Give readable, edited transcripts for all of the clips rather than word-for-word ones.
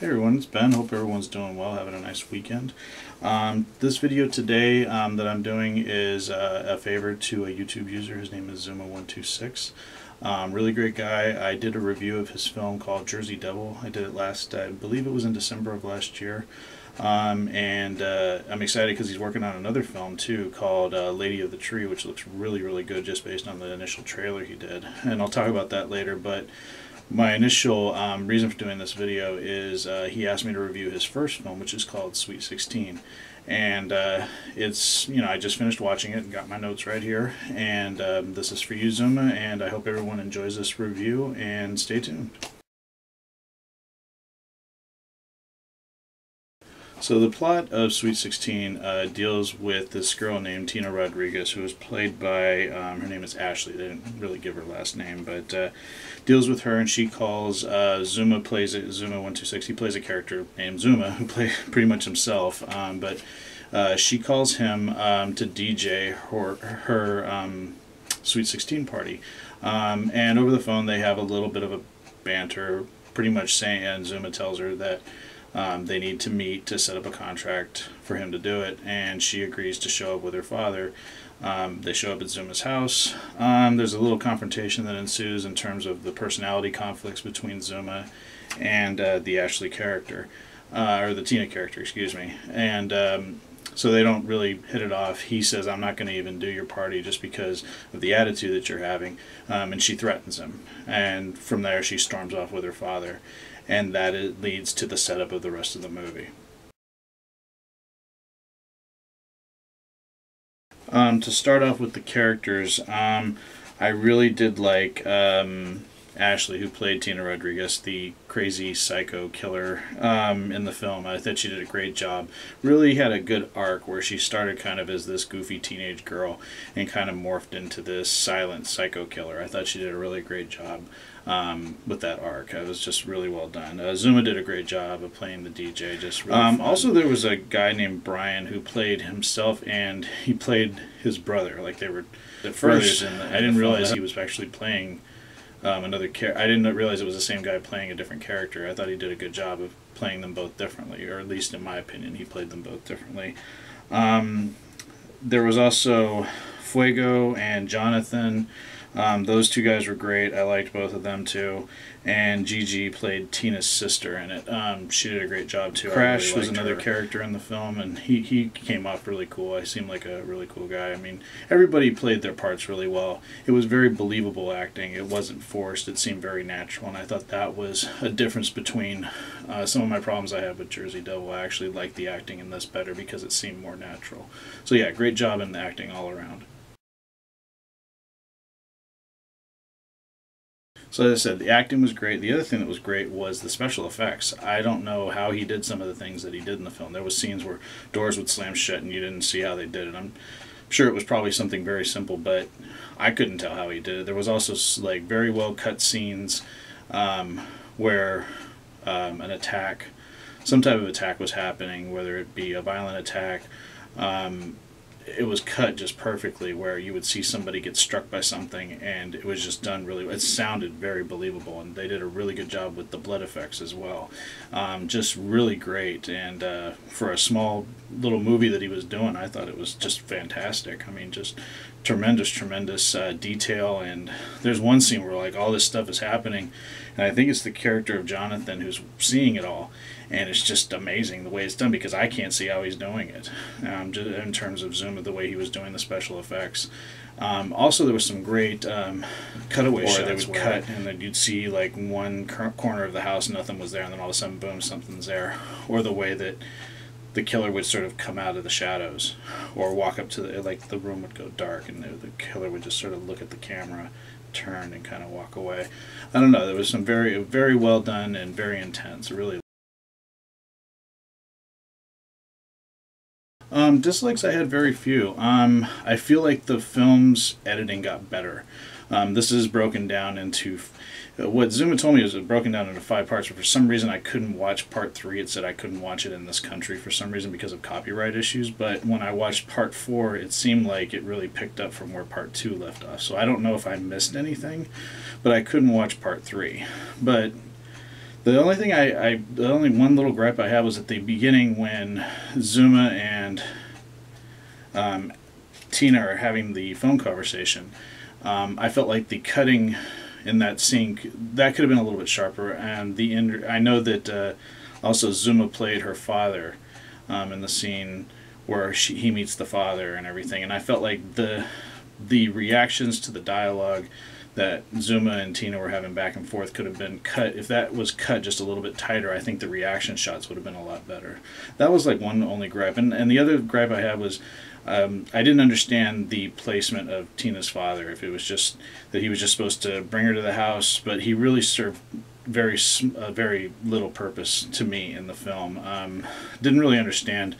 Hey everyone, it's Ben. Hope everyone's doing well, having a nice weekend. This video today that I'm doing is a favor to a YouTube user. His name is Zooma126. Really great guy. I did a review of his film called Jersey Devil. I did it I believe it was in December of last year. I'm excited because he's working on another film too called Lady of the Tree, which looks really good just based on the initial trailer he did. And I'll talk about that later, but my initial reason for doing this video is he asked me to review his first film, which is called Sweet 16. And it's, I just finished watching it and got my notes right here. And this is for you, Zuma, and I hope everyone enjoys this review, and stay tuned. So the plot of Sweet 16 deals with this girl named Tina Rodriguez, who is played by, her name is Ashley. They didn't really give her last name, but deals with her, and she calls, Zooma126, he plays a character named Zuma, who plays pretty much himself, but she calls him to DJ her Sweet 16 party, and over the phone they have a little bit of a banter, pretty much saying, and Zuma tells her that they need to meet to set up a contract for him to do it, and she agrees to show up with her father. They show up at Zuma's house. There's a little confrontation that ensues in terms of the personality conflicts between Zuma and the Ashley character, or the Tina character, excuse me. And so they don't really hit it off. He says, "I'm not going to even do your party just because of the attitude that you're having," and she threatens him. And from there she storms off with her father. And that leads to the setup of the rest of the movie. To start off with the characters, I really did like Ashley, who played Tina Rodriguez, the crazy psycho killer in the film. I thought she did a great job. Really had a good arc where she started kind of as this goofy teenage girl and kind of morphed into this silent psycho killer. I thought she did a really great job with that arc. It was just really well done. Zuma did a great job of playing the DJ. Just really fun. Also, there was a guy named Brian who played himself, and he played his brother. Like they were at first. I didn't realize he was actually playing another character. I didn't realize it was the same guy playing a different character. I thought he did a good job of playing them both differently, or at least in my opinion, he played them both differently. There was also Fuego and Jonathan. Those two guys were great. I liked both of them too. And Gigi played Tina's sister in it. She did a great job too. Crash was another character in the film, and he came off really cool. He seemed like a really cool guy. I mean, everybody played their parts really well. It was very believable acting. It wasn't forced. It seemed very natural, and I thought that was a difference between some of my problems I have with Jersey Devil. I actually liked the acting in this better because it seemed more natural. So yeah, great job in the acting all around. So as I said, the acting was great. The other thing that was great was the special effects. I don't know how he did some of the things that he did in the film. There was scenes where doors would slam shut and you didn't see how they did it. I'm sure it was probably something very simple, but I couldn't tell how he did it. There was also like very well cut scenes where an attack, some type of attack was happening, whether it be a violent attack. It was cut just perfectly where you would see somebody get struck by something, and it was just done really well. It sounded very believable, and they did a really good job with the blood effects as well. Just really great, and for a small little movie that he was doing, I thought it was just fantastic. I mean, just tremendous detail. And there's one scene where like all this stuff is happening, and I think it's the character of Jonathan who's seeing it all, and it's just amazing the way it's done because I can't see how he's doing it, just in terms of Zoom, the way he was doing the special effects. Also, there was some great cutaway shots. They would cut, and then you'd see like one corner of the house, nothing was there, and then all of a sudden, boom, something's there. Or the way that the killer would sort of come out of the shadows, or walk up to the room would go dark, and the killer would just sort of look at the camera, turn, and kind of walk away. I don't know. There was some very well done and very intense. Really. Dislikes, I had very few. I feel like the film's editing got better. This is broken down into, what Zuma told me is it broken down into 5 parts, but for some reason I couldn't watch part 3. It said I couldn't watch it in this country for some reason because of copyright issues, but when I watched part 4, it seemed like it really picked up from where part 2 left off. So I don't know if I missed anything, but I couldn't watch part 3. But The only thing the only one little gripe I had was at the beginning when Zuma and Tina are having the phone conversation. I felt like the cutting in that scene that could have been a little bit sharper, and I know that also Zuma played her father in the scene where he meets the father and everything, and I felt like the reactions to the dialogue that Zuma and Tina were having back and forth could have been cut. If that was cut just a little bit tighter, I think the reaction shots would have been a lot better. That was like one only gripe. And the other gripe I had was I didn't understand the placement of Tina's father. If it was just that he was just supposed to bring her to the house, but he really served very little purpose to me in the film. Didn't really understand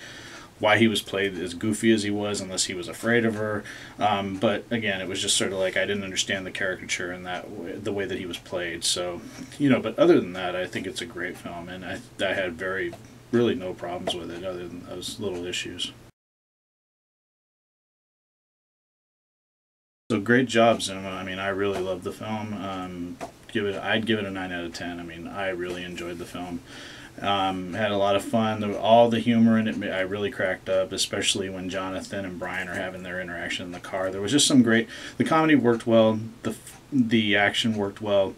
why he was played as goofy as he was, unless he was afraid of her. But again, it was just sort of like I didn't understand the caricature and the way that he was played. So, but other than that, I think it's a great film, and I had really no problems with it other than those little issues. So great job, Zuma. I mean, I really loved the film. I'd give it a 9 out of 10. I mean, I really enjoyed the film. Had a lot of fun. All the humor in it, I really cracked up, especially when Jonathan and Brian are having their interaction in the car. There was just some great. The comedy worked well. The action worked well.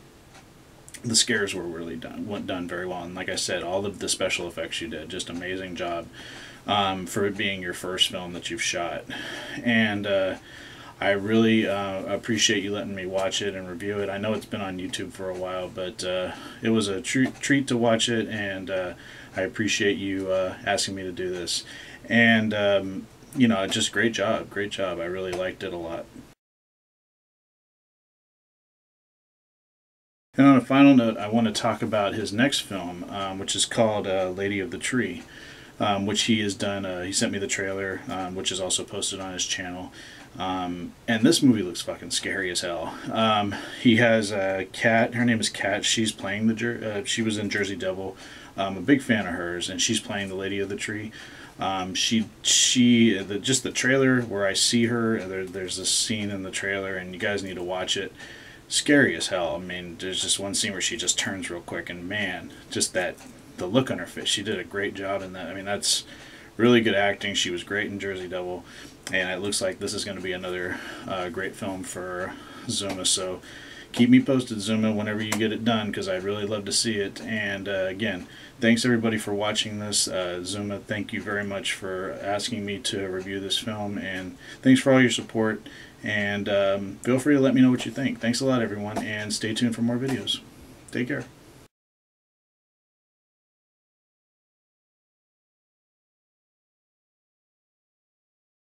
The scares were really done very well. And like I said, all of the special effects you did, just amazing job for it being your first film that you've shot. And I really appreciate you letting me watch it and review it. I know it's been on YouTube for a while, but it was a treat to watch it, and I appreciate you asking me to do this. And, just great job. I really liked it a lot. And on a final note, I want to talk about his next film, which is called Lady of the Tree, which he has done. He sent me the trailer, which is also posted on his channel. And this movie looks fucking scary as hell. He has a cat. Her name is Kat. She's playing she was in Jersey Devil. I'm a big fan of hers, and she's playing the Lady of the Tree. Just the trailer where I see her. There's this scene in the trailer, and you guys need to watch it. Scary as hell. I mean, there's just one scene where she just turns real quick, and man, just the look on her face. She did a great job in that. I mean, that's really good acting. She was great in Jersey Devil. And it looks like this is going to be another great film for Zuma. So keep me posted, Zuma, whenever you get it done, because I'd really love to see it. And again, thanks everybody for watching this. Zuma, thank you very much for asking me to review this film. And thanks for all your support. And feel free to let me know what you think. Thanks a lot, everyone. And stay tuned for more videos. Take care.